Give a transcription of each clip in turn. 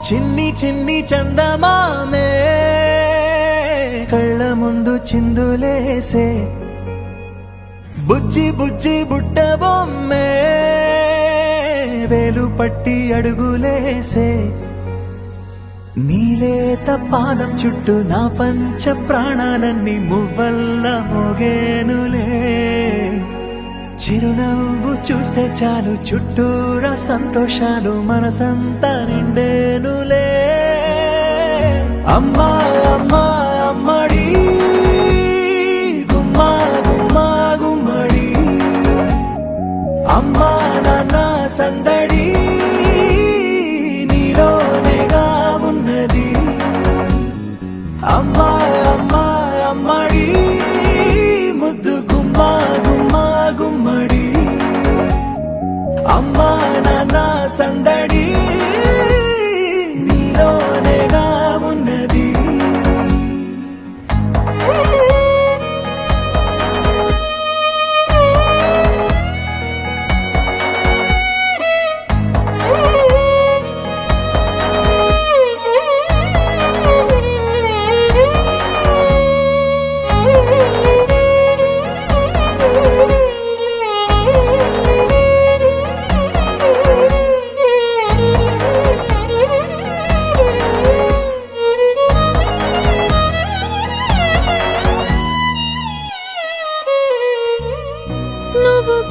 చిన్ని చిన్ని చందమామే కళ్ళ ముందు చిందులేసే బుజ్జి బుజ్జి బుట్ట బొమ్మే వేలు పట్టి అడుగులేసే నీలేత పాదం చుట్టూ నా పంచ ప్రాణాలన్నీ మువ్వల్ల మోగేనులే చిరునవ్వు చూస్తే చాలు చుట్టూరా సంతోషాలు మనసంతా నిండేనులే అమ్మా అమ్మా అమ్మడి గుమ్మా గుమ్మా గుమ్మడి అమ్మా నాన్న సందడి నీలోనేగా ఉన్నది అమ్మా అమ్మా అమ్మడి ముద్దు గుమ్మా గుమ్మా గుమ్మడి అమ్మా నాన్న సందడి నీలోనేగా ఉన్నది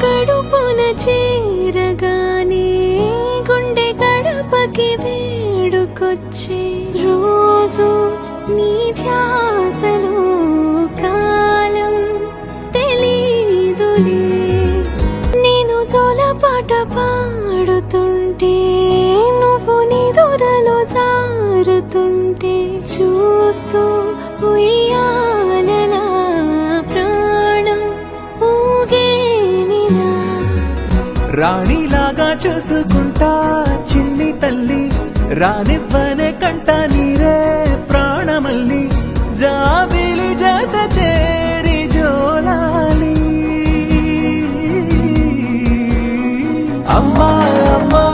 కడుపున చేరగానే గుండె గడపకి వేడుకొచ్చే రోజు నీ ధ్యాసలో కాలం తెలీదులే నేను జోలపాట పాడుతుంటే నువ్వు నిదురలో జారుతుంటే చూస్తూ ఉయ్యాలలా ప్రాణం ఊగే రాణిలాగా చూసుకుంటా చిన్ని తల్లి రానివ్వనే కంట నీరే ప్రాణమల్లి జాబిలి జత చేరి జోలాలి అమ్మా అమ్మా